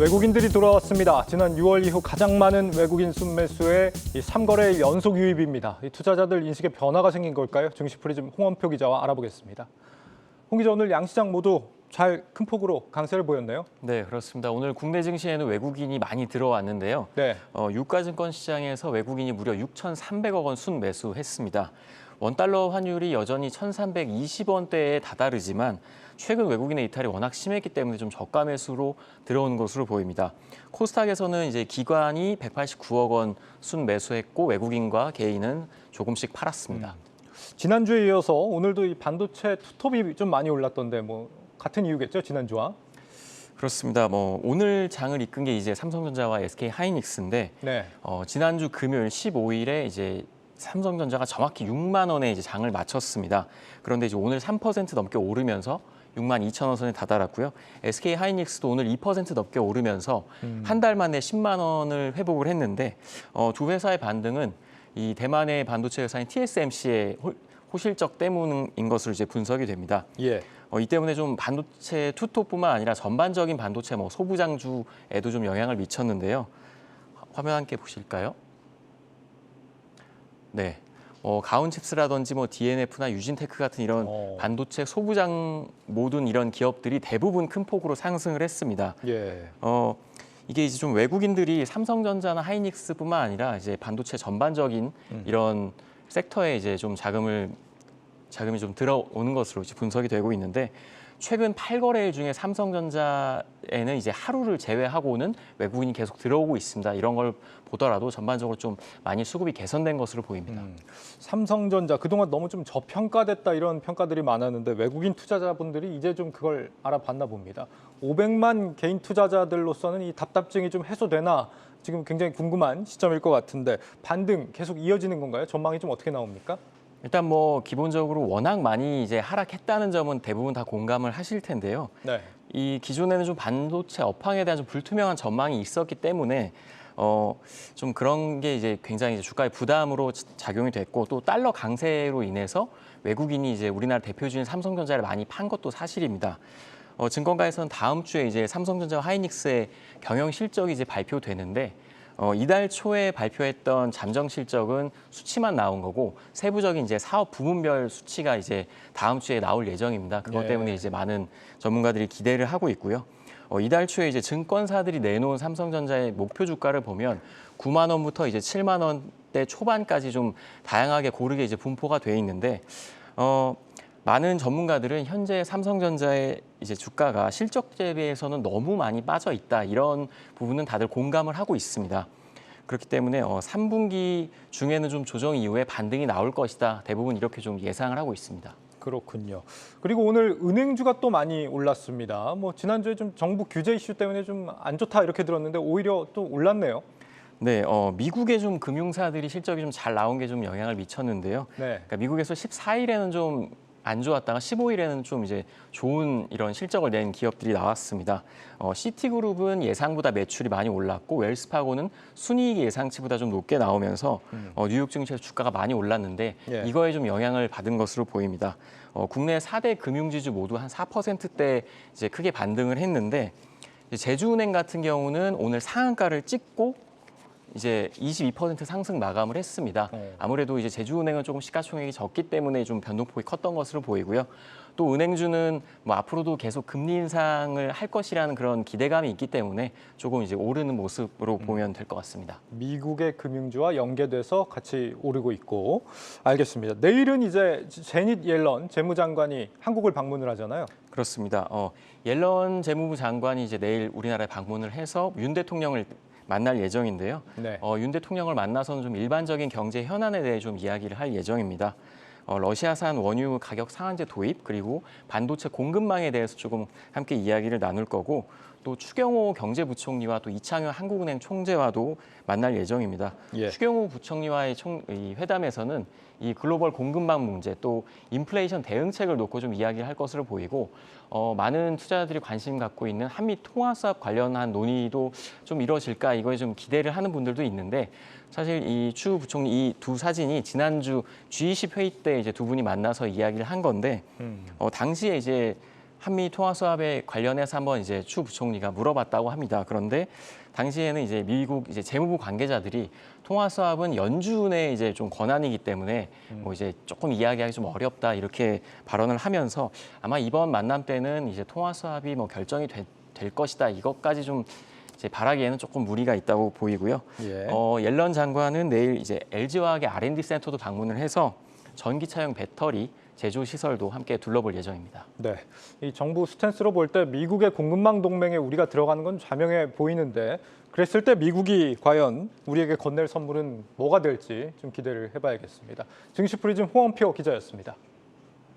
외국인들이 돌아왔습니다. 지난 6월 이후 가장 많은 외국인 순매수의 3거래일 연속 유입입니다. 투자자들 인식에 변화가 생긴 걸까요? 증시프리즘 홍원표 기자와 알아보겠습니다. 홍 기자, 오늘 양시장 모두 잘 큰 폭으로 강세를 보였네요. 네, 그렇습니다. 오늘 국내 증시에는 외국인이 많이 들어왔는데요. 네. 유가증권 시장에서 외국인이 무려 6,300억 원 순매수했습니다. 원달러 환율이 여전히 1,320원대에 다다르지만 최근 외국인의 이탈이 워낙 심했기 때문에 좀 저가 매수로 들어오는 것으로 보입니다. 코스닥에서는 이제 기관이 189억 원 순매수했고 외국인과 개인은 조금씩 팔았습니다. 지난주에 이어서 오늘도 이 반도체 투톱이 좀 많이 올랐던데 같은 이유겠죠, 지난주와? 그렇습니다. 오늘 장을 이끈 게 이제 삼성전자와 SK 하이닉스인데 네. 지난주 금요일 15일에 이제 삼성전자가 정확히 6만 원에 이제 장을 마쳤습니다. 그런데 이제 오늘 3% 넘게 오르면서 6만 2천 원 선에 다다랐고요. SK 하이닉스도 오늘 2% 넘게 오르면서 한 달 만에 10만 원을 회복을 했는데 두 회사의 반등은 이 대만의 반도체 회사인 TSMC의 호실적 때문인 것으로 이제 분석이 됩니다. 예. 이 때문에 좀 반도체 투톱뿐만 아니라 전반적인 반도체 소부장주에도 좀 영향을 미쳤는데요. 화면 함께 보실까요? 네. 가온칩스라든지 DNF나 유진테크 같은 이런 반도체 소부장 모든 이런 기업들이 대부분 큰 폭으로 상승을 했습니다. 예. 이게 이제 좀 외국인들이 삼성전자나 하이닉스뿐만 아니라 이제 반도체 전반적인 이런 섹터에 이제 좀 자금이 좀 들어오는 것으로 이제 분석이 되고 있는데 최근 8거래일 중에 삼성전자에는 이제 하루를 제외하고는 외국인이 계속 들어오고 있습니다. 이런 걸 보더라도 전반적으로 좀 많이 수급이 개선된 것으로 보입니다. 삼성전자 그동안 너무 좀 저평가됐다 이런 평가들이 많았는데 외국인 투자자분들이 이제 좀 그걸 알아봤나 봅니다. 500만 개인 투자자들로서는 이 답답증이 좀 해소되나 지금 굉장히 궁금한 시점일 것 같은데 반등 계속 이어지는 건가요? 전망이 좀 어떻게 나옵니까? 일단 기본적으로 워낙 많이 이제 하락했다는 점은 대부분 다 공감을 하실 텐데요. 네. 이 기존에는 좀 반도체 업황에 대한 좀 불투명한 전망이 있었기 때문에 좀 그런 게 이제 굉장히 이제 주가의 부담으로 작용이 됐고 또 달러 강세로 인해서 외국인이 이제 우리나라 대표주인 삼성전자를 많이 판 것도 사실입니다. 증권가에서는 다음 주에 이제 삼성전자와 하이닉스의 경영 실적이 이제 발표되는데 이달 초에 발표했던 잠정 실적은 수치만 나온 거고 세부적인 이제 사업 부문별 수치가 이제 다음 주에 나올 예정입니다. 그것 때문에 이제 많은 전문가들이 기대를 하고 있고요. 이달 초에 이제 증권사들이 내놓은 삼성전자의 목표 주가를 보면 9만 원부터 이제 7만 원대 초반까지 좀 다양하게 고르게 이제 분포가 돼 있는데 많은 전문가들은 현재 삼성전자의 이제 주가가 실적 대비해서는 너무 많이 빠져 있다. 이런 부분은 다들 공감을 하고 있습니다. 그렇기 때문에 3분기 중에는 좀 조정 이후에 반등이 나올 것이다. 대부분 이렇게 좀 예상을 하고 있습니다. 그렇군요. 그리고 오늘 은행주가 또 많이 올랐습니다. 지난주에 좀 정부 규제 이슈 때문에 좀 안 좋다 이렇게 들었는데 오히려 또 올랐네요. 네, 미국의 좀 금융사들이 실적이 좀 잘 나온 게 좀 영향을 미쳤는데요. 네. 그러니까 미국에서 14일에는 좀 안 좋았다가 15일에는 좀 이제 좋은 이런 실적을 낸 기업들이 나왔습니다. 시티그룹은 예상보다 매출이 많이 올랐고 웰스파고는 순이익이 예상치보다 좀 높게 나오면서 뉴욕 증시에서 주가가 많이 올랐는데 예. 이거에 좀 영향을 받은 것으로 보입니다. 국내 4대 금융지주 모두 한 4%대 이제 크게 반등을 했는데 제주은행 같은 경우는 오늘 상한가를 찍고 이제 22% 상승 마감을 했습니다. 아무래도 이제 제주은행은 조금 시가총액이 적기 때문에 좀 변동폭이 컸던 것으로 보이고요. 또 은행주는 앞으로도 계속 금리 인상을 할 것이라는 그런 기대감이 있기 때문에 조금 이제 오르는 모습으로 보면 될 것 같습니다. 미국의 금융주와 연계돼서 같이 오르고 있고 알겠습니다. 내일은 이제 제닛 옐런 재무장관이 한국을 방문을 하잖아요. 그렇습니다. 옐런 재무부 장관이 이제 내일 우리나라에 방문을 해서 윤 대통령을 만날 예정인데요. 네. 윤 대통령을 만나서는 좀 일반적인 경제 현안에 대해 좀 이야기를 할 예정입니다. 러시아산 원유 가격 상한제 도입 그리고 반도체 공급망에 대해서 조금 함께 이야기를 나눌 거고 또 추경호 경제부총리와 또 이창현 한국은행 총재와도 만날 예정입니다. 예. 추경호 부총리와의 이 회담에서는 이 글로벌 공급망 문제 또 인플레이션 대응책을 놓고 좀 이야기를 할 것으로 보이고 많은 투자자들이 관심 갖고 있는 한미 통화 사업 관련한 논의도 좀 이루어질까 이거에 좀 기대를 하는 분들도 있는데 사실 이 추 부총리 이 두 사진이 지난주 G20 회의 때 이제 두 분이 만나서 이야기를 한 건데 당시에 이제 한미 통화 수합에 관련해서 한번 이제 추 부총리가 물어봤다고 합니다. 그런데 당시에는 이제 미국 이제 재무부 관계자들이 통화 수합은 연준의 이제 좀 권한이기 때문에 뭐 이제 조금 이야기하기 좀 어렵다 이렇게 발언을 하면서 아마 이번 만남 때는 이제 통화 수합이 뭐 결정이 될 것이다 이것까지 좀 이제 바라기에는 조금 무리가 있다고 보이고요. 예. 옐런 장관은 내일 이제 LG화학의 R&D 센터도 방문을 해서 전기차용 배터리 제조 시설도 함께 둘러볼 예정입니다. 네, 이 정부 스탠스로 볼 때 미국의 공급망 동맹에 우리가 들어가는 건 자명해 보이는데 그랬을 때 미국이 과연 우리에게 건넬 선물은 뭐가 될지 좀 기대를 해봐야겠습니다. 증시 프리즘 홍원표 기자였습니다.